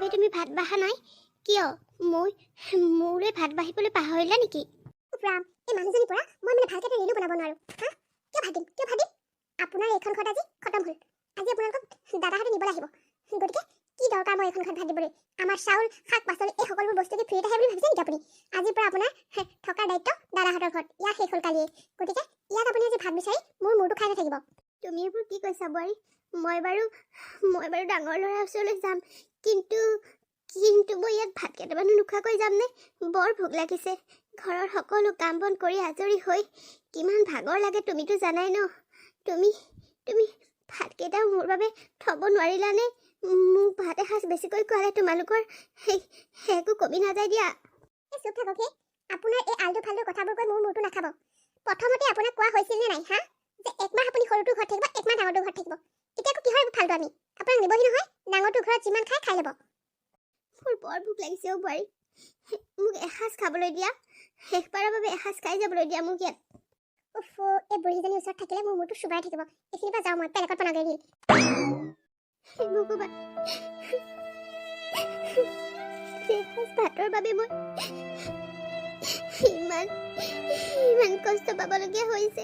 বাবে তুমি ভাত বাঢ়া নাই কিয়? মোৰে ভাত বাঢ়িবলৈ পাহৰিলা নেকি? ৰাম, এই মানুহজনীৰ পৰা মই মানে ভালকৈ এটা ৰিলো বনাব নোৱাৰো। হা, কিয় ভাত দিম? আপোনাৰ এইখন ঘৰত আজি খতম হ'ল। আজি আপোনালোকক দাদাহঁতে নিবলৈ আহিব। গতিকে কি দৰকাৰ মই এইখন ঘৰত ভাত দিবলৈ? আমাৰ চাউল, শাক পাচলি এই সকলোবোৰ বস্তু কি ফ্ৰীত আহে বুলি ভাবিছে নেকি আপুনি? আজিৰ পৰা আপোনাৰ থকাৰ দায়িত্ব দাদাহঁতৰ ঘৰত। ইয়াত শেষ হ'ল কালিয়ে। গতিকে ইয়াত আপুনি আজি ভাত বিচাৰি মোৰ মূৰটো খাই নাথাকিব। তুমি এইবোৰ কি কৈছা বোৱাৰী? মই বাৰু ডাঙৰ ল'ৰাৰ ওচৰলৈ যাম, কিন্তু মই ইয়াত ভাত কেইটামানো নোখোৱাকৈ যামনে? বৰ ভোক লাগিছে। ঘৰৰ সকলো কাম বন কৰি আজৰি হৈ কিমান ভাগৰ লাগে তুমিতো জানাই ন। তুমি ভাতকেইটাও মোৰ বাবে থ'ব নোৱাৰিলানে? মোক ভাত এসাঁজ বেছিকৈ খোৱালে তোমালোকৰ একো কমি নাযায় দিয়া। চুপ থাকক হে। আপোনাৰ এই আলটু ফাল্টু কথাবোৰ কৈ মোৰ মূৰটো নাখাব। প্ৰথমতে আপোনাক কোৱা হৈছিল নে নাই হা, যে একমাহ আপুনি সৰুটোৰ ঘৰত থাকিব, একমাহ ডাঙৰটোৰ ঘৰত থাকিব। এতিয়া আকৌ কিহৰ ফাল্টু আমি? আপোনাক নিবহি নহয়, ডাঙৰটোৰ ঘৰত যিমান খাই ল'ব। মোৰ বৰ ভোক লাগিছে অ' বোৱাৰী, মোক এসাঁজ খাবলৈ দিয়া। শেষবাৰৰ বাবে এসাঁজ খাই যাবলৈ দিয়া মোক ইয়াত। উফ, এই বুঢ়ীজনীৰ ওচৰত থাকিলে মোৰ মূৰটো চুবাই থাকিব। এইখিনিৰ পৰা যাওঁ মই, বেলেগত বনাগৈ দিম। ভগৱান, এসাঁজ ভাতৰ বাবে মই ইমান কষ্ট পাবলগীয়া হৈছে।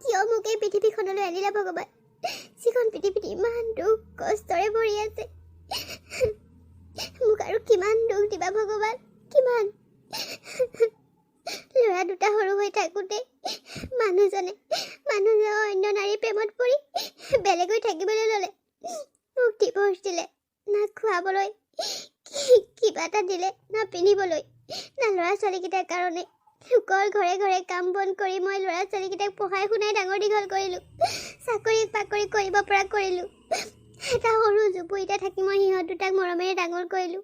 কিয় মোক এই পৃথিৱীখনলৈ আনিলা ভগৱান, যিখন পৃথিৱীত ইমান দুখ কষ্টৰে ভৰি আছে। মোক আৰু কিমান দুখ দিবা ভগৱান, কিমান? ল'ৰা দুটা সৰু হৈ থাকোঁতে মানুহজনে অন্য নাৰীৰ প্ৰেমত পৰি বেলেগ হৈ থাকিবলৈ ল'লে। মোক ডিভোৰ্চ দিলে, না খোৱাবলৈ কিবা এটা দিলে, না পিন্ধিবলৈ, না ল'ৰা ছোৱালীকেইটাৰ কাৰণে। লোকৰ ঘৰে ঘৰে কাম বন কৰি মই ল'ৰা ছোৱালীকেইটাক পঢ়াই শুনাই ডাঙৰ দীঘল কৰিলোঁ, চাকৰি বাকৰি কৰিব পৰা কৰিলোঁ। এটা সৰু জুপুৰিতে থাকি মই সিহঁত দুটাক মৰমেৰে ডাঙৰ কৰিলোঁ,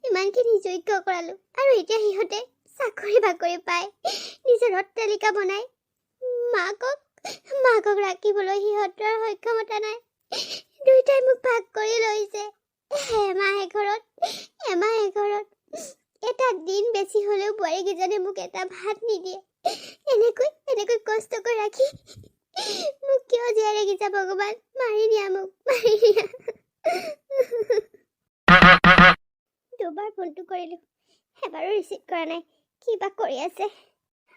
ইমানখিনি যোগ্য কৰালোঁ। আৰু এতিয়া সিহঁতে চাকৰি বাকৰি পাই নিজৰ অট্টালিকা বনাই মাকক ৰাখিবলৈ সিহঁতৰ সক্ষমতা নাই। দুইটাই মোক ভাগ কৰি লৈছে। এমাহ এঘৰত এটা দিন বেছি হ'লেও বোৱাৰীকেইজনে মোক এটা ভাত নিদিয়ে। এনেকৈ কষ্ট কৰি ৰাখি মোক কিয় জীয়াই ৰাখিছা ভগৱান? মাৰি দিয়া মোক, মাৰি দিয়া। দুবাৰ ফোনটো কৰিলোঁ, এবাৰো ৰিচিভ কৰা নাই। কিবা কৰি আছে?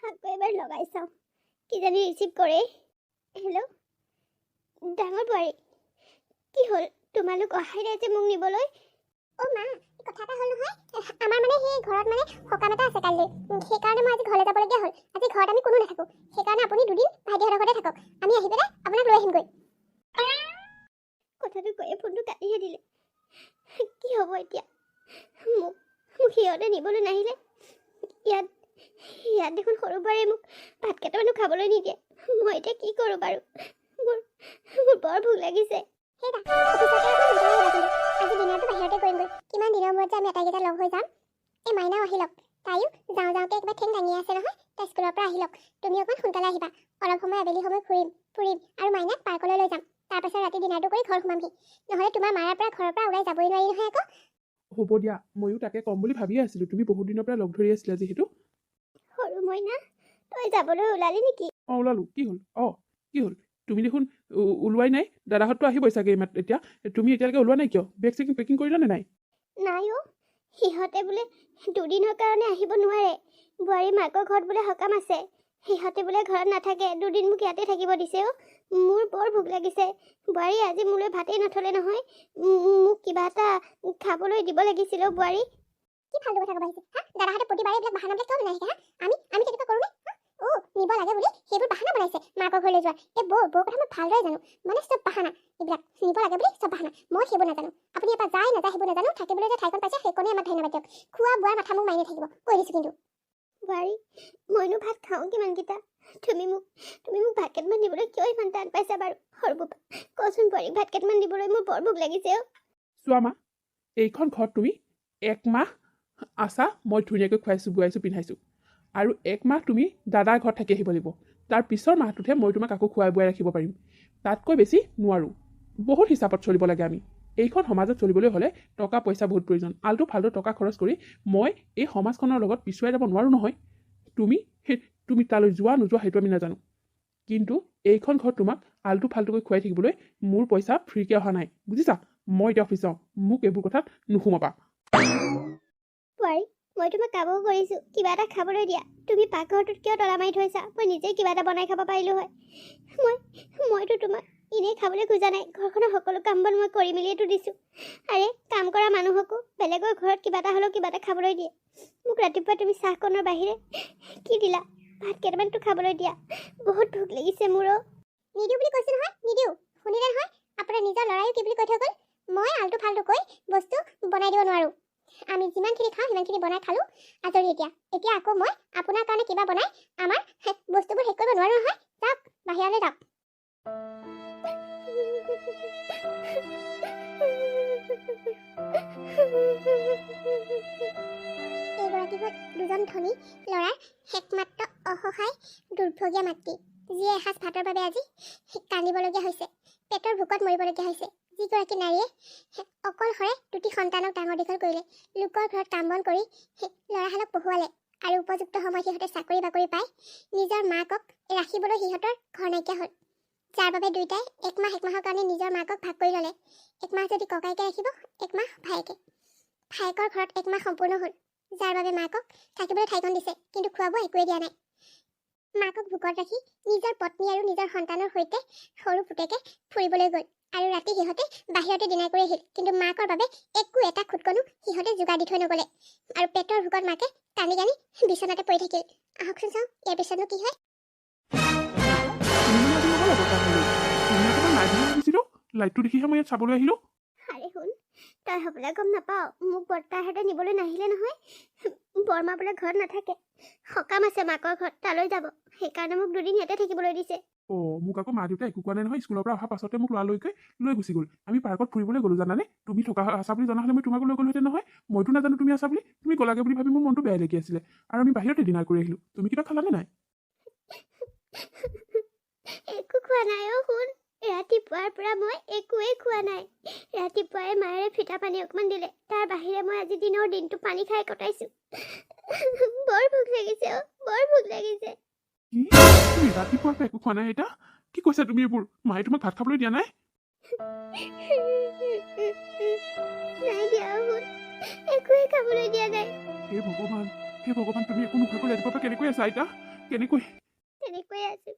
আকৌ এবাৰ লগাই চাওঁ, কিজানি ৰিচিভ কৰে। হেল্ল', ডাঙৰ বোৱাৰী, কি হ'ল? তোমালোক অহাই নাই যে মোক নিবলৈ? অ' মা, কথা এটা হ'ল নহয়। আমাৰ মানে সেই ঘৰত মানে সকাম এটা আছে কাইলৈ। সেইকাৰণে মই আজি ঘৰলৈ যাবলগীয়া হ'ল। আজি ঘৰত আমি কোনো নাথাকোঁ। সেইকাৰণে আপুনি দুদিন ভাইটিহঁতৰ ঘৰতে থাকক। আমি আহি পেলাই আপোনাক লৈ আহিমগৈ। কথাটো কৈয়ে ফোনটো কাটিহে দিলে। কি হ'ব এতিয়া? মোক সিহঁতে নিবলৈ নাহিলে। ইয়াত দেখোন সৰু বোৱাৰীয়ে মোক ভাত কেইটামানো খাবলৈ নিদিয়ে। মই এতিয়া কি কৰোঁ বাৰু? মোৰ বৰ ভোক লাগিছে। আজি দিনতো বাহিৰতে কৰিমগৈ। কিমান দিনৰ মূৰত যে আমি আটাইকেইটা লগ হৈ যাম। এই মাইনাও আহি লওক, তাইও যাওঁতে একেবাৰে ঠেং দাঙি আছে নহয়। তাই স্কুলৰ পৰা আহি লওক। তুমি অকণ সোনকালে আহিবা। অলপ সময় আবেলি সময় ফুৰিম আৰু মাইনাক পাৰ্কলৈ লৈ যাম। তাৰপাছত ৰাতি ডিনাৰটো কৰি ঘৰ সোমামহি। নহ'লে তোমাৰ মাৰাৰ পৰা ঘৰৰ পৰা ওলাই যাবই নোৱাৰি নহয় আকৌ। হ'ব দিয়া, ময়ো তাকে ক'ম বুলি ভাবিয়ে আছিলোঁ। তুমি বহুত দিনৰ পৰা লগ ধৰি আছিলা যিহেতু। সৰু মইনা, তই যাবলৈ ওলালি নেকি? অঁ, ওলালোঁ। কি হ'ল? কি হ'ল? তুমি দেখোন ওলোৱাই নাই। দাদাহঁততো আহিবই চাগে এতিয়া। তুমি এতিয়ালৈকে ওলোৱা নাই কিয়? বেগ চেগ পেকিং কৰিলা নে নাই? নাই অ', সিহঁতে বোলে দুদিনৰ কাৰণে আহিব নোৱাৰে। বোৱাৰী মাকৰ ঘৰত বোলে সকাম আছে। সিহঁতে বোলে ঘৰত নাথাকে, দুদিন মোক ইয়াতে থাকিব দিছে। অ', মোৰ বৰ ভোক লাগিছে। বোৱাৰী আজি মোলৈ ভাতেই নথলে নহয়। মোক কিবা এটা খাবলৈ দিব লাগিছিল অ' বোৱাৰী। কি ফাল্টু কথা ক'ব আহিছে? হা, দাদাহঁতে প্ৰতিবাৰে এইবিলাক বাহানাবিলাক কিয় বনাই থাকে? হা, আমি তেনেকুৱা কৰোঁ নে? অ', নিব লাগে বুলি সেইবোৰ বাহানা বনাইছে মাকৰ ঘৰলৈ যোৱা। এই বৌৰ কথা মই ভালদৰে জানো। মানে চব বাহানা এইবিলাক। নিব লাগে বুলি চব বাহানা। মই সেইবোৰ নাজানো। আপুনি এবাৰ যায় নাযায় সেইবোৰ নাজানো। থাকিবলৈ যে ঠাইখন পাইছে সেইকণেই আমাৰ ধন্যবাদ দিয়ক। খোৱা বোৱাৰ মাথা মোক মাৰি নাথাকিব, কৈ দিছোঁ কিন্তু। বোৱাৰী, মইনো ভাত খাওঁ কিমানকেইটা? তুমি মোক ভাত কেইটামান দিবলৈ কিয় ইমান টান পাইছা বাৰু? সৰু বোপা, কচোন বোৱাৰীক ভাত কেইটামান দিবলৈ মোৰ বৰ ভোক লাগিছে। অ', চোৱা মা, এইখন ঘৰত তুমি একমাহ আছা। মই ধুনীয়াকৈ খুৱাইছোঁ, বোৱাইছোঁ, পিন্ধাইছোঁ। আৰু একমাহ তুমি দাদাৰ ঘৰত থাকি আহিব লাগিব। তাৰ পিছৰ মাহটোতহে মই তোমাক আকৌ খুৱাই বোৱাই ৰাখিব পাৰিম। তাতকৈ বেছি নোৱাৰোঁ। বহুত হিচাপত চলিব লাগে আমি। এইখন সমাজত চলিবলৈ হ'লে টকা পইচা বহুত প্ৰয়োজন। আলটু ফাল্টু টকা খৰচ কৰি মই এই সমাজখনৰ লগত পিছুৱাই যাব নোৱাৰোঁ নহয়। তুমি তালৈ যোৱা নোযোৱা সেইটো আমি নাজানো, কিন্তু এইখন ঘৰত তোমাক আলটু ফাল্টুকৈ খুৱাই থাকিবলৈ মোৰ পইচা ফ্ৰীকৈ অহা নাই, বুজিছা? মই এতিয়া অফিচ যাওঁ, মোক এইবোৰ কথাত নুসুমাবা। বোৱাৰী, মই তোমাক কাম কৰিছোঁ, কিবা এটা খাবলৈ দিয়া। তুমি পাকঘৰটোত কিয় তলা মাৰি থৈছা? মই নিজে কিবা এটা বনাই খাব পাৰিলোঁ হয়। মইতো তোমাক এনেই খাবলৈ খোজা নাই। ঘৰখনৰ সকলো কাম বন মই কৰি মেলিয়েতো দিছোঁ। আৰে কাম কৰা মানুহকো বেলেগৰ ঘৰত কিবা এটা হ'লেও কিবা এটা খাবলৈ দিয়ে। মোক ৰাতিপুৱা তুমি চাহকণৰ বাহিৰে কি দিলা? ভাত কেইটামানতো খাবলৈ দিয়া। বহুত ভোক লাগিছে মোৰো। নিদিওঁ বুলি কৈছোঁ নহয়, নিদিওঁ। শুনিলে নহয়, আপোনাৰ নিজৰ ল'ৰায়ো কি বুলি কৈ থৈ গ'ল? মই আলটু ফাল্টুকৈ বস্তু বনাই দিব নোৱাৰোঁ। আমি যিমানখিনি খাওঁ সিমানখিনি বনাই খালোঁ, আজৰি এতিয়া আকৌ মই আপোনাৰ কাৰণে কিবা বনাই আমাৰ বস্তুবোৰ শেষ কৰিব নোৱাৰোঁ নহয়। যাওক, বাহিৰলৈ যাওক। এইগৰাকী হ'ল দুজন ধনী ল'ৰাৰ একমাত্ৰ অসহায় দুৰ্ভগীয়া মাতৃ, যিয়ে এসাঁজ ভাতৰ বাবে আজি কান্দিবলগীয়া হৈছে, পেটৰ ভোকত মৰিবলগীয়া হৈছে। যিগৰাকী নাৰীয়ে অকলশৰে দুটি সন্তানক ডাঙৰ দীঘল কৰিলে, লোকৰ ঘৰত কাম বন কৰি ল'ৰাহালক পঢ়ুৱালে, আৰু উপযুক্ত সময়ত সিহঁতে চাকৰি বাকৰি পাই নিজৰ মাকক ৰাখিবলৈ সিহঁতৰ ঘৰ নাইকিয়া হ'ল। যাৰ বাবে দুয়োটাই একমাহৰ কাৰণে নিজৰ মাকক ভাগ কৰি ল'লে। একমাহ যদি ককাইকে ৰাখিব, একমাহ ভায়েকে। ভায়েকৰ ঘৰত একমাহ সম্পূৰ্ণ হ'ল, যাৰ বাবে মাকক থাকিবলৈ ঠাইখন দিছে, কিন্তু খোৱা বোৱা একোৱেই দিয়া নাই। মাকক ভোকত ৰাখি নিজৰ পত্নী আৰু নিজৰ সন্তানৰ সৈতে সৰু পুতেকে ফুৰিবলৈ গ'ল, আৰু ৰাতি সিহঁতে বাহিৰতে ডিনাৰ কৰি আহিল। কিন্তু মাকৰ বাবে একো এটা খুটকনো সিহঁতে যোগাৰ দি থৈ নগ'লে, আৰু পেটৰ ভোকত মাকে কান্দি কান্দি বিচনাতে পৰি থাকিল। আহকচোন চাওঁ ইয়াৰ পিছতনো কি হয়। লাইটটো দেখিহে মই ইয়াত চাবলৈ আহিলোঁ। আৰে শুন, তই হ'বলে গম নাপাওঁ, মোক বৰ্তাহঁতে নিবলৈ নাহিলে নহয়। বৰমা বোলে ঘৰত নাথাকে, সকাম আছে মাকৰ ঘৰত, তালৈ যাব। সেইকাৰণে মোক দুদিন ইয়াতে থাকিবলৈ দিছে। মোক আকৌ মা দেউতাই একো কোৱা নাই নহয়। স্কুলৰ পৰা অহাৰ পাছতে মোক লৰালৰিকৈ লৈ গুচি গ'ল। আমি পাৰ্কত ফুৰিবলৈ গ'লো, জানানে? তুমি থকা আছা বুলি জনা হ'লে মই তোমাকো লৈ গ'লোহেঁতেন নহয়। মইতো নাজানো তুমি আছা বুলি। তুমি গ'লাগে বুলি ভাবি মোৰ মনটো বেয়া লাগি আছিলে, আৰু আমি বাহিৰতে ডিনাৰ কৰি আহিলোঁ। তুমি কিবা খালানে নাই? একো খোৱা নাই অ'। শুন, ৰাতিপুৱাৰ পৰা মই একোৱেই খোৱা নাই। ৰাতিপুৱাই মায়েৰে ফিটা পানী অকণমান দিলে, তাৰ বাহিৰে মই আজি দিনটো পানী খাই কটাইছোঁ। বৰ ভোক লাগিছে অ', বৰ ভোক লাগিছে। তুমি ৰাতিপুৱাৰ পৰা একো খোৱা নাই? এটা কি কৈছা তুমি এইবোৰ? মায়ে তোমাক ভাত খাবলৈ দিয়া নাই? নাই দিয়া অ'। শুন, একোৱেই খাবলৈ দিয়া নাই। হে ভগৱান, তুমি একো নোখোৱাকৈ ৰাতিপুৱাৰ পৰা কেনেকৈ আছা আইতা? কেনেকৈ? তেনেকৈ আছো।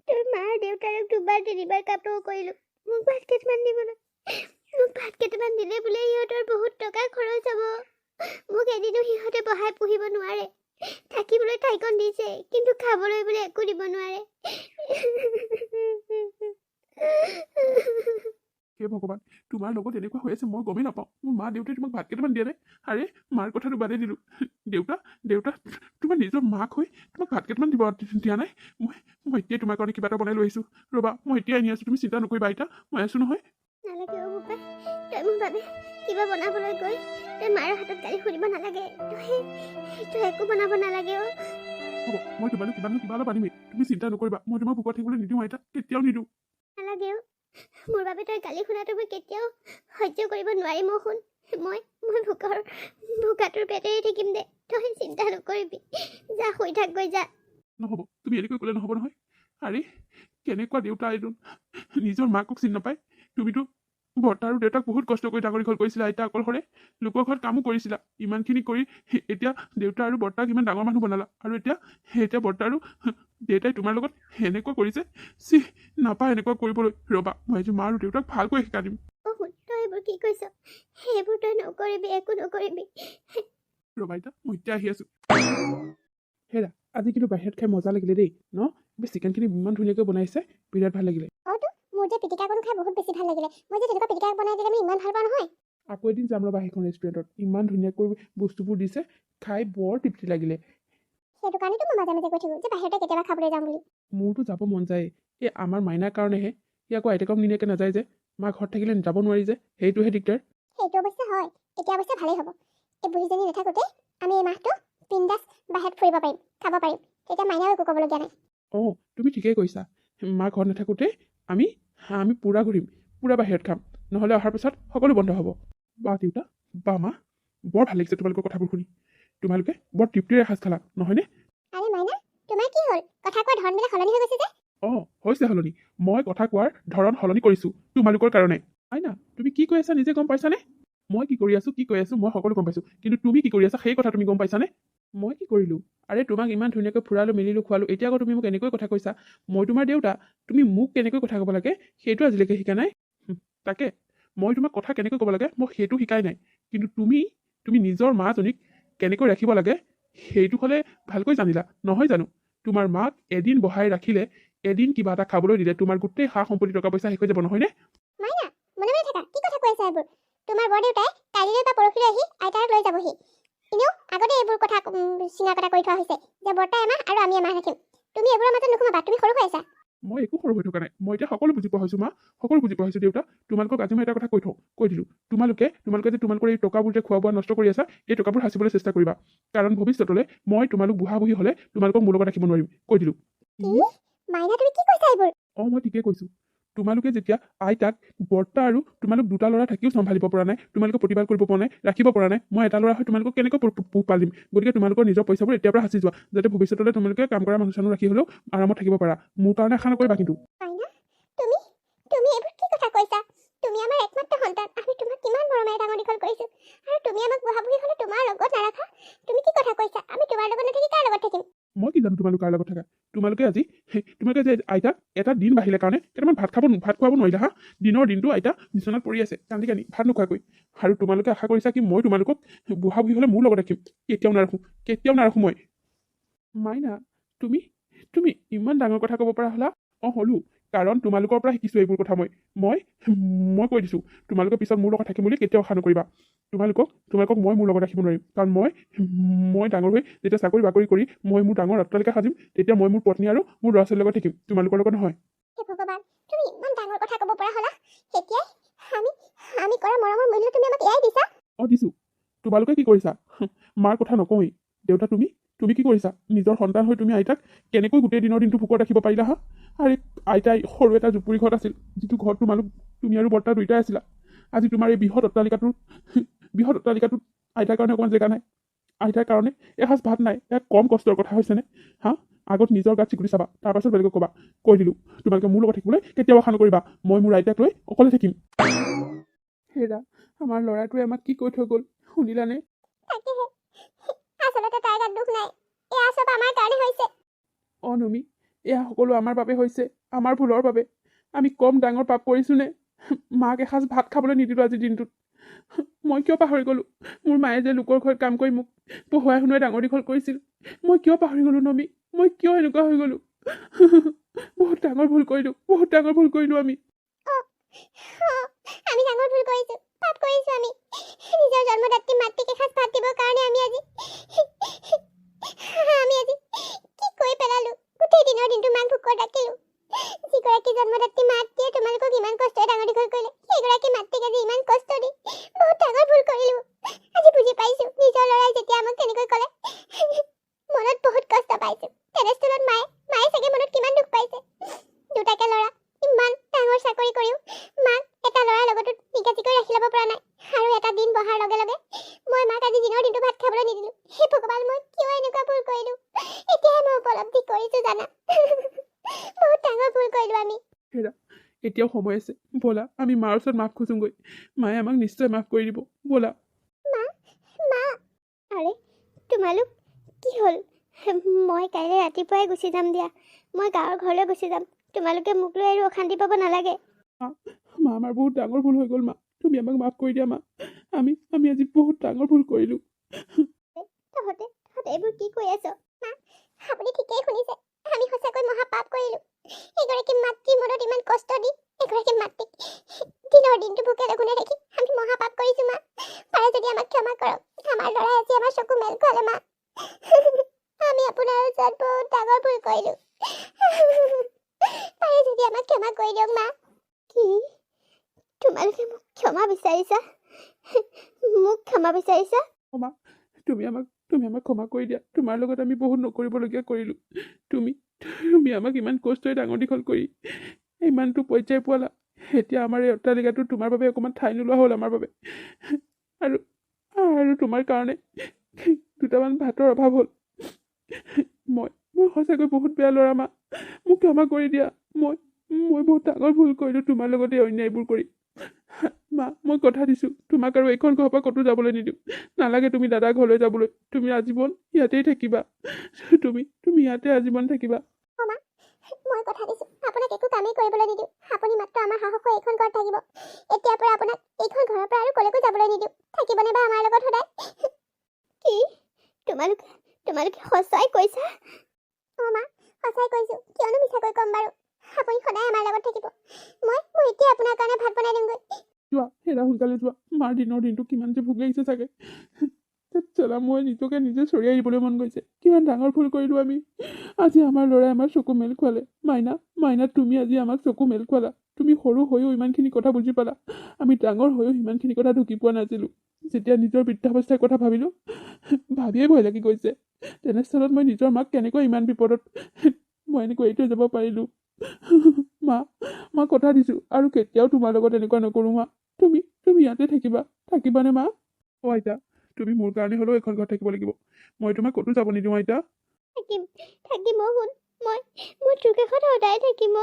তোৰ মা দেউতাৰক দুবাৰ তিনিবাৰ কাপোৰ কৰিলো মোক ভাত কেইটামান দিবলৈ। মোক ভাত কেইটামান দিলে বোলে সিহঁতৰ বহুত টকা খৰচ হ'ব। মোক এদিনো সিহঁতে বহাই পুহিব নোৱাৰে। থাকিবলৈ ঠাইকণ দিছে, কিন্তু খাবলৈ বোলে একো দিব নোৱাৰে। হে ভগৱান, তোমাৰ লগত এনেকুৱা হৈ আছে মই গমেই নাপাওঁ। মোৰ মা দেউতাই তোমাক ভাত কেইটামান দিয়া নাই? আৰে মাৰ কথাটো বাদেই দিলোঁ। দেউতা তোমাৰ নিজৰ মাক হৈ তোমাক ভাত কেইটামান দিয়া নাই? মই এতিয়াই তোমাৰ কাৰণে কিবা এটা বনাই লৈ আহিছোঁ। ৰ'বা, মই এতিয়াই আনি আছোঁ, তুমি চিন্তা নকৰিবা আইতা, মই আছোঁ নহয়। নালাগে অ' বোপাই, তই মোৰ বাবে কিবা বনাবলৈ গৈ তই মাৰ হাতত গালি শুনিব নালাগে। তই একো বনাব নালাগে অ'। হ'ব, মই তোমালৈ কিবা অলপ আনিমেই, তুমি চিন্তা নকৰিবা। মই তোমাক ভোকত থাকিবলৈ নিদিওঁ আইতা, কেতিয়াও নিদিওঁ। নালাগে অ'। মোৰ বাবে তই গালি শুনাটো মই কেতিয়াও সহ্য কৰিব নোৱাৰিম অ'। শুন, মই ভোকাটোৰ পেটেৰে থাকিম দে, তই চিন্তা নকৰিবি। যা শুই থাক গৈ, যা। নহ'ব, তুমি এনেকৈ ক'লে নহ'ব নহয়। আৰে কেনেকুৱা দেউতা এইটো, নিজৰ মাকক চিনি নাপায়। তুমিতো বৰ্তা আৰু দেউতাক বহুত কষ্ট কৰি ডাঙৰ দীঘল কৰিছিলা আইতা, অকলশৰে লোকৰ ঘৰত কামো কৰিছিলা। ইমানখিনি কৰি এতিয়া দেউতা আৰু বৰ্তাক ইমান ডাঙৰ মানুহ বনালা, আৰু এতিয়া বৰ্তা আৰু দেউতাই তোমাৰ লগত এনেকুৱা কৰিছে। নাপায় এনেকুৱা কৰিবলৈ। ৰ'বা, মই আজি মা আৰু দেউতাক ভালকৈ শিকাই দিম। অ' শুন, তই এইবোৰ কি কৈছ? সেইবোৰ তই নকৰিবি, একো নকৰিবি। ৰ'বা আইতা, মই এতিয়া আহি আছোঁ। হেৰা, আজি কিন্তু বাহিৰত খাই মজা লাগিলে দেই ন? চিকেনখিনি ইমান ধুনীয়াকৈ বনাইছে, বিৰাট ভাল লাগিলে। মোৰ যে পিটিকাকণ খাই বহুত বেছি ভাল লাগিলে। মই যে তেনেকুৱা পিটিকা বনাই দিলে মই ইমান ভাল পাওঁ নহয়। আকৌ এদিন যাম ৰ'বা সেইখন ৰেষ্টুৰেণ্টত, ইমান ধুনীয়াকৈ বস্তুবোৰ দিছে, খাই বৰ তৃপ্তি লাগিলে। সেইটো কাৰণেতো মই মাজে মাজে কৈ থাকোঁ যে বাহিৰতে কেতিয়াবা খাবলৈ যাম বুলি। মোৰতো যাব মন যায়, এই আমাৰ মাইনাৰ কাৰণেহে। সি আকৌ আইতাকক নিনিয়াকৈ নাযায় যে, মা ঘৰত থাকিলে যাব নোৱাৰি যে, সেইটোহে দিগদাৰ। সেইটো অৱশ্যে হয়, এতিয়া অৱশ্যে ভালেই হ'ব। এই বুঢ়ীজনী নাথাকোঁতে আমি এই মাহটো বিন্দাছ বাহিৰত ফুৰিব পাৰিম, খাব পাৰিম। তেতিয়া মাইনাও একো ক'বলগীয়া নাই। অঁ, তুমি ঠিকেই কৈছা। মা ঘৰত নাথাকোঁতে আমি পূৰা ঘূৰিম, পূৰা বাহিৰত খাম। নহ'লে অহাৰ পিছত সকলো বন্ধ হ'ব। বা দেউতা, বা মা, বৰ ভাল লাগিছে তোমালোকৰ কথাবোৰ শুনি। তোমালোকে বৰ তৃপ্তিৰে এসাঁজ খালা, নহয়নে? আৰে মাইনা, তোমাৰ কি হ'ল? কথা কোৱাৰ ধৰণবিলাক সলনি হৈ গৈছে যে? অঁ, হৈছে সলনি। মই কথা কোৱাৰ ধৰণ সলনি কৰিছোঁ তোমালোকৰ কাৰণে। আইনা তুমি কি কৈ আছা নিজে গম পাইছানে মই কি কৰি আছো কি কৈ আছো মই সকলো গম পাইছো কিন্তু তুমি কি কৰি আছা সেই কথা তুমি গম পাইছানে মই কি কৰিলো আৰে তোমাক ইমান ধুনীয়াকৈ ফুৰালো মেলিলো খোৱালো এতিয়া আকৌ তুমি মোক এনেকৈ কথা কৈছা মই তোমাৰ দেউতা তুমি মোক কেনেকৈ কথা ক'ব লাগে সেইটো আজিলৈকে শিকা নাই তাকে মই তোমাক কথা কেনেকৈ ক'ব লাগে মই সেইটো শিকাই নাই কিন্তু তুমি নিজৰ মাজনীক কেনেকৈ ৰাখিব লাগে সেইটো হ'লে ভালকৈ জানিলা নহয় জানো তোমাৰ মাক এদিন বহাই ৰাখিলে এদিন কিবা এটা খাবলৈ দিলে তোমাৰ গোটেই সা সম্পত্তি টকা পইচা শেষ হৈ যাব নহয়নে মাইনা মনে মনে থাকা কি কথা কৈ আছা এইবোৰ তোমাৰ বৰদেউতাই কালিলৈ বা পৰহিলৈ আহি আইতাক লৈ যাবহি এনেও আগতে এইবোৰ কথা চিঙা কটা কৰি থোৱা হৈছে যে বৰ্তা এমাহ আৰু আমি এমাহ ৰাখিম তুমি এইবোৰৰ মাজত নোসোমাবা তুমি সৰু হৈ আছা মই একো সৰু হৈ থকা নাই মই এতিয়া সকলো বুজি পোৱা হৈছো মা সকলো বুজি পোৱা হৈছো দেউতা তোমালোকক আজি মই এটা কথা কৈ দিলো তোমালোকে যে তোমালোকৰ এই টকাবোৰ যে খোৱা বোৱা নষ্ট কৰি আছা এই টকাবোৰ সাঁচিবলৈ চেষ্টা কৰিবা কাৰণ ভৱিষ্যতলৈ মই তোমালোক বুঢ়া বুঢ়ী হ'লে তোমালোকক মোৰ লগত ৰাখিব নোৱাৰিম কৈ দিলো মাইনা তুমি কি কৈছা এইবোৰ মই ঠিকেই কৈছো তোমালোকে যেতিয়া আইতাক বৰ্তা আৰু তোমালোক দুটা ল'ৰা থাকিও চম্ভালিব পৰা নাই তোমালোকে প্ৰতিপাল কৰিব পৰা নাই ৰাখিব পৰা নাই মই এটা ল'ৰা হৈ তোমালোকক কেনেকৈ পোহপাল দিম গতিকে তোমালোকৰ নিজৰ পইচাবোৰ এতিয়াৰ পৰা সাঁচি যোৱা যাতে ভৱিষ্যতলৈ তোমালোকে কাম কৰা মানুহ চানুহ ৰাখি হ'লেও আৰামত থাকিব পাৰা মোৰ কাৰণে আশা নকৰিবা কিন্তু মাইনা তুমি তুমি এইবোৰ কি কথা কৈছা তুমি আমাৰ একমাত্ৰ সন্তান আমি তোমাক কিমান মৰমেৰে ডাঙৰ দীঘল কৰিছো আৰু তুমি আমাক বুঢ়া বুঢ়ী হ'লে তোমাৰ লগত নাৰাখা তুমি কি কথা কৈছা আমি তোমাৰ লগত নাথাকি কাৰ লগত থাকিম মই কি জানো তোমালোক কাৰ লগত থাকা তোমালোকে যে আইতাক এটা দিন বাঢ়িলে কাৰণে কেইটামান ভাত খুৱাব নোৱাৰিলা হা দিনটো আইতা বিচনাত পৰি আছে কান্দি ভাত নোখোৱাকৈ আৰু তোমালোকে আশা কৰিছা কি মই তোমালোকক বুঢ়া বুঢ়ী হ'লে মোৰ লগত ৰাখিম কেতিয়াও নাৰাখোঁ মই মাইনা তুমি ইমান ডাঙৰ কথা ক'ব পৰা হ'লা হ'লো কাৰণ তোমালোকৰ পৰা শিকিছোঁ এইবোৰ কথা মই কৈ দিছোঁ তোমালোকে পিছত মোৰ লগত থাকিম বুলি কেতিয়াও আশা নকৰিবা তোমালোকক মই মোৰ লগত ৰাখিব নোৱাৰিম কাৰণ মই ডাঙৰ হৈ যেতিয়া চাকৰি বাকৰি কৰি মই মোৰ ডাঙৰ অট্টালিকা সাজিম তেতিয়া মই মোৰ পত্নী আৰু মোৰ ল'ৰা ছোৱালীৰ লগত থাকিম তোমালোকৰ লগত নহয় হে ভগৱান তুমি ইমান ডাঙৰ কথা ক'ব পৰা হ'লা এতিয়াই আমি কৰা মৰমৰ মূল্য তুমি আমাক এয়াই দিছা দিছোঁ তোমালোকে কি কৰিছা মাৰ কথা নকওঁৱেই দেউতা তুমি কি কৰিছা নিজৰ সন্তান হৈ তুমি আইতাক কেনেকৈ গোটেই দিনটো ভোকত ৰাখিব পাৰিলা হা আৰে আইতাই সৰু এটা জুপুৰি ঘৰত আছিল যিটো ঘৰত তুমি আৰু বৰ্তা দুয়োটাই আছিলা আজি তোমাৰ এই বৃহৎ অট্টালিকাটোত আইতাৰ কাৰণে অকণমান জেগা নাই আইতাৰ কাৰণে এসাঁজ ভাত নাই এয়া কম কষ্টৰ কথা হৈছেনে হা আগত নিজৰ গাত চিকুটি চাবা তাৰপাছত বেলেগক ক'বা কৈ দিলোঁ তোমালোকে মোৰ লগত থাকিবলৈ কেতিয়াও আশা নকৰিবা মই মোৰ আইতাক লৈ অকলে থাকিম হেৰা আমাৰ ল'ৰাটোৱে আমাক কি কৈ থৈ গ'ল শুনিলানে তাকেহে আচলতে তাৰ গাত দুখ নাই এয়া চব আমাৰ কাৰণে হৈছে নমি এয়া সকলো আমাৰ বাবে হৈছে আমাৰ ভুলৰ বাবে আমি কম ডাঙৰ পাপ কৰিছোঁনে মাক এসাঁজ ভাত খাবলৈ নিদিলোঁ আজিৰ দিনটোত মই কিয় পাহৰি গ'লোঁ মোৰ মায়ে যে লোকৰ ঘৰত কাম কৰি মোক পঢ়ুৱাই শুনুৱাই ডাঙৰ দীঘল কৰিছিল মই কিয় পাহৰি গ'লোঁ নমি মই কিয় এনেকুৱা হৈ গ'লোঁ বহুত ডাঙৰ ভুল কৰিলোঁ আমি আমি ডাঙৰ ভুল কৰিছোঁ পাপ কৰিছোঁ আমি নিজৰ জন্মদাত্ৰী মাতৃক এসাঁজ ভাত দিবৰ কাৰণে আমি আজি কি কৰি পেলালোঁ গোটেই দিনটো মাক ভোকত ৰাখিলোঁ যিগৰাকী জন্মদাত্ৰী মাতৃয়ে তোমালোকক ইমান কষ্টৰে ডাঙৰ দীঘল কৰিলে সেইগৰাকী মাতৃক আজি ইমান কষ্ট দি বহুত ডাঙৰ ভুল কৰিলোঁ আজি বুজি পাইছোঁ নিজৰ ল'ৰাই যেতিয়া আমাক তেনেকৈ ক'লে মনত বহুত কষ্ট পাইছোঁ তেনেস্থলত মায়ে চাগে মনত কিমান দুখ পাইছে দুটাকে ল'ৰা ইমান ডাঙৰ চাকৰি কৰিও মাক এটা ল'ৰাৰ লগতো নিগাজিকৈ ৰাখি ল'ব পৰা নাই আৰু এটা দিন বহাৰ লগে লগে মই মাক আজি দিনটো ভাত খাবলৈ নিদিলোঁ হে ভগৱান মই কিয় এনেকুৱা ভুল কৰিলোঁ এতিয়াহে মই উপলব্ধি কৰিছোঁ জানা বহুত ডাঙৰ ভুল কৰিলোঁ আমি হেৰা এতিয়াও সময় আছে ব'লা আমি মাৰ ওচৰত মাফ খোজোঁগৈ মায়ে আমাক নিশ্চয় মাফ কৰি দিব ব'লা মা আৰে তোমালোক কি হ'ল মই কাইলৈ ৰাতিপুৱাই গুচি যাম দিয়া মই গাঁৱৰ ঘৰলৈ গুচি যাম তোমালোকে মোক লৈ আৰু অশান্তি পাব নালাগে মা আমাৰ বহুত ডাঙৰ ভুল হৈ গ'ল মা তুমি আমাক মাফ কৰি দিয়া মা আমি আজি বহুত ডাঙৰ ভুল কৰিলোঁ তহঁতে এইবোৰ কি কৈ আছ আপুনি ঠিকেই শুনিছে আমি সঁচাকৈ মহাপাপ কৰিলোঁ এগৰাকী মাতৃৰ মনত ইমান কষ্ট দি এগৰাকী মাতৃক দিনটো ভোকে লঘোণে দেখি আমি মহাপাপ কৰিছোঁ মা পাৰে যদি আমাক ক্ষমা কৰক আমাৰ ল'ৰাই আজি আমাৰ চকু মেল খোৱালে মা আমি আপোনাৰ ওচৰত বহুত ডাঙৰ ভুল কৰিলোঁ পাৰে যদি আমাক ক্ষমা কৰি দিয়ক মা কি তোমালোকে মোক ক্ষমা বিচাৰিছা মা তুমি আমাক ক্ষমা কৰি দিয়া তোমাৰ লগত আমি বহুত নকৰিবলগীয়া কৰিলোঁ তুমি আমাক ইমান কষ্টৰে ডাঙৰ দীঘল কৰি ইমানটো পৰ্যায় পোৱালা এতিয়া আমাৰ এই অট্টালিকাটো তোমাৰ বাবে অকণমান ঠাই নোলোৱা হ'ল আমাৰ বাবে আৰু তোমাৰ কাৰণে দুটামান ভাতৰ অভাৱ হ'ল মই সঁচাকৈ বহুত বেয়া ল'ৰা মা মোক ক্ষমা কৰি দিয়া মই বহুত ডাঙৰ ভুল কৰিলোঁ তোমাৰ লগতে অন্যায়বোৰ কৰি মা মই কথা দিছোঁ তোমাক আৰু এইখন ঘৰৰ পৰা ক'তো যাবলৈ নিদিওঁ নালাগে তুমি দাদাৰ ঘৰলৈ যাবলৈ তুমি আজীৱন ইয়াতেই থাকিবা তুমি তুমি ইয়াতে আজীৱন থাকিবা অ' মা মই কথা দিছোঁ আপোনাক একো কামেই কৰিবলৈ নিদিওঁ আপুনি মাত্ৰ আমাৰ সাহস হৈ এইখন ঘৰত থাকিব এতিয়াৰ পৰা আপোনাক এইখন ঘৰৰ পৰা আৰু ক'লৈকো যাবলৈ নিদিওঁ থাকিবনে বা আমাৰ লগত সদায় কি তোমালোকে সঁচাই কৈছা অ' মা সঁচাই কৈছোঁ কিয়নো মিছাকৈ ক'ম বাৰু আপুনি সদায় আমাৰ লগত থাকিব মই এতিয়া আপোনাৰ কাৰণে ভাত বনাই দিমগৈ যোৱা হেৰা সোনকালে যোৱা মাৰ দিনৰ দিনটো কিমান যে ভোক লাগিছে চাগে চলা মই নিজকে নিজে চৰিয়াই দিবলৈ মন গৈছে কিমান ডাঙৰ ভুল কৰিলোঁ আমি আজি আমাৰ ল'ৰাই আমাৰ চকু মেল খুৱালে মাইনা তুমি আজি আমাক চকু মেল খুৱালা তুমি সৰু হৈও ইমানখিনি কথা বুজি পালা আমি ডাঙৰ হৈও সিমানখিনি কথা ঢুকি পোৱা নাছিলোঁ যেতিয়া নিজৰ বৃদ্ধাৱস্থাৰ কথা ভাবিলোঁ ভাবিয়ে ভয় লাগি গৈছে তেনেস্থলত মই নিজৰ মাক কেনেকৈ ইমান বিপদত মই এনেকৈ এৰি থৈ যাব পাৰিলোঁ মা কথা দিছোঁ আৰু কেতিয়াও তোমাৰ লগত এনেকুৱা নকৰোঁ মা তুমি ইয়াতে থাকিবানে মা অ' আইতা তুমি মোৰ কাৰণে হ'লেও এখন ঘৰত থাকিব লাগিব মই তোমাক ক'তো যাব নিদিওঁ আইতা থাকিম শুন মই তোৰ কাষত সদায় থাকিম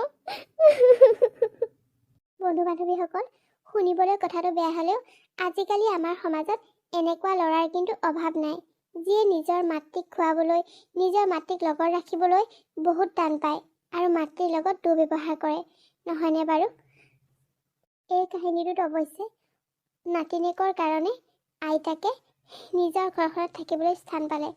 বন্ধু বান্ধৱীসকল শুনিবলৈ কথাটো বেয়া হ'লেও আজিকালি আমাৰ সমাজত এনেকুৱা ল'ৰাৰ কিন্তু অভাৱ নাই যিয়ে নিজৰ মাতৃক খুৱাবলৈ নিজৰ মাতৃক লগত ৰাখিবলৈ বহুত টান পায় আৰু মাতৃৰ লগত দুৰ্ব্যৱহাৰ কৰে নহয়নে বাৰু এই কাহিনীটোত অৱশ্যে নাতিনীয়েকৰ কাৰণে আইতাকে নিজৰ ঘৰখনত থাকিবলৈ স্থান পালে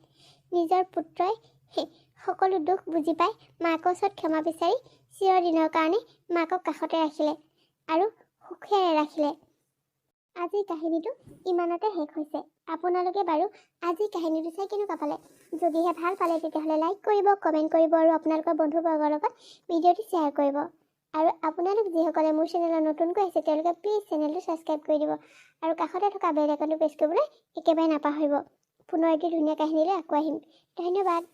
নিজৰ পুত্ৰই সকলো দুখ বুজি পাই মাকৰ ওচৰত ক্ষমা বিচাৰি চিৰদিনৰ কাৰণে মাকক কাষতে ৰাখিলে আৰু সুখেৰে ৰাখিলে আজিৰ কাহিনীটো ইমানতে শেষ হৈছে আপোনালোকে বাৰু আজিৰ কাহিনীটো চাই কেনেকুৱা পালে যদিহে ভাল পালে তেতিয়াহ'লে লাইক কৰিব কমেণ্ট কৰিব আৰু আপোনালোকৰ বন্ধুবৰ্গৰ লগত ভিডিঅ'টো শ্বেয়াৰ কৰিব আৰু আপোনালোক যিসকলে মোৰ চেনেলত নতুনকৈ আহিছে তেওঁলোকে প্লিজ চেনেলটো ছাবস্ক্ৰাইব কৰি দিব আৰু কাষতে থকা বেল আইকনটো প্ৰেছ কৰিবলৈ একেবাৰে নাপাহৰিব পুনৰ এটি ধুনীয়া কাহিনীলৈ আকৌ আহিম ধন্যবাদ